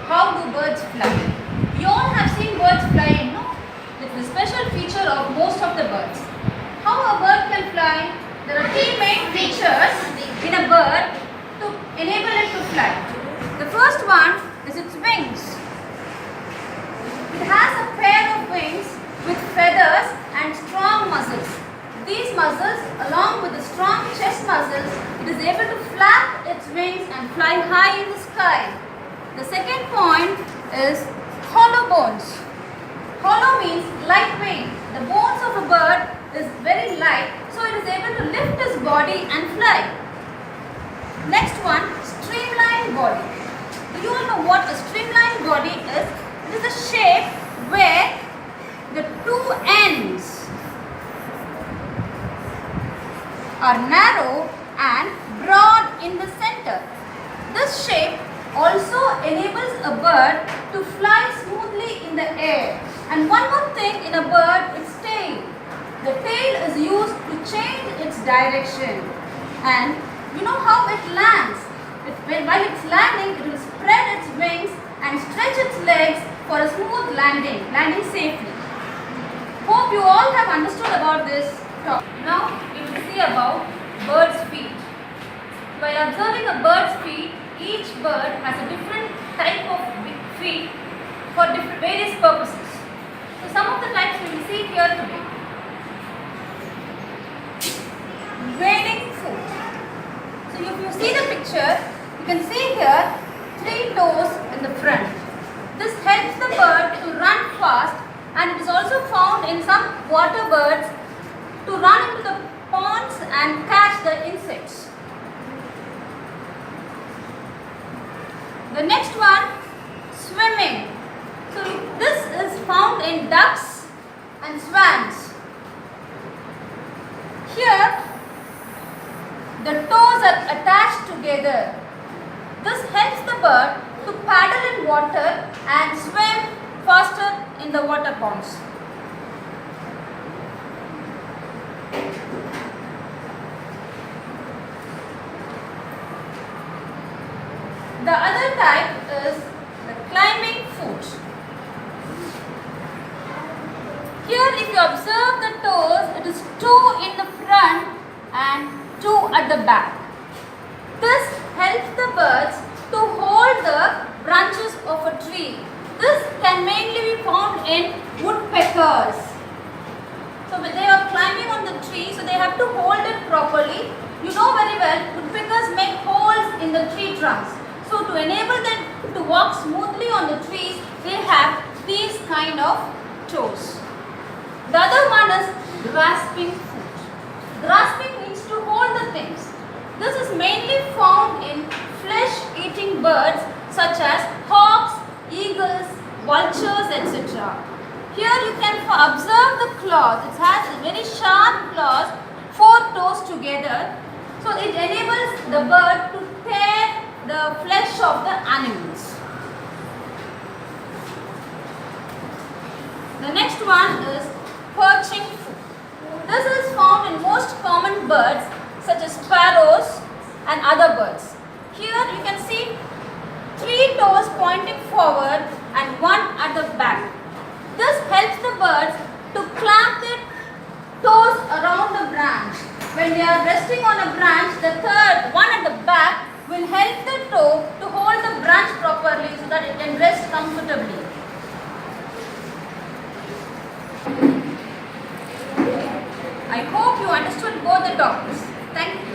how do birds fly? We all have seen birds flying, no? It's a special feature of most of the birds. How a bird can fly? There are three main features in a bird to enable it to fly. The first one is its wings. It has a pair of wings with feathers and strong muscles. These muscles, along with the strong chest muscles, it is able to flap its wings and fly high in the sky. The second point is hollow bones. Hollow means lightweight. The bones of a bird is very light, so it is able to lift its body and fly. Next one, streamlined body. Do you all know what a streamlined body is? It is a shape where the two ends are narrow and broad in the center. This shape also enables a bird to fly smoothly in the air. And one more thing in a bird, its tail. The tail is used to change its direction. And you know how it lands. While it's landing, it will spread its wings and stretch its legs for a smooth landing safely. Hope you all have understood about this topic. Now we will see about bird's feet. While observing a bird's feet, each bird has a different type of feet for various purposes. So some of the types we will see here today. Wading foot. So if you see the picture, you can see here 3 toes in the front. This helps the bird to run fast, and it is also found in some water birds to run into the ponds and catch the insects. The next one, swimming. So this is found in ducks and swans. Here the toes are attached together. This helps the bird to paddle in water and swim faster in the water ponds. The other type is the climbing foot. Here if you observe the toes, it is 2 in the front and 2 at the back. This helps the birds to hold the branches of a tree. This can mainly be found in woodpeckers. So when they are climbing on the tree, so they have to hold it properly. You know very well, woodpeckers make holes in the tree trunks. So to enable them to walk smoothly on the trees, they have these kind of toes. The other one is grasping foot. Grasping means to hold the things. This is mainly found in flesh-eating birds such as hawks, eagles, vultures, etc. Here you can observe the claws. It has very sharp claws, 4 toes together. So it enables the bird to tear the flesh of the animals. The next one is perching foot. This is found in most common birds such as sparrows and other birds. Here you can see 3 toes pointing forward and 1 at the back. This helps the birds to clamp their toes around the branch. When they are resting on a branch, the third one at the back will help the toe to hold the branch properly so that it can rest comfortably. I hope you understood both the topics. Thank you.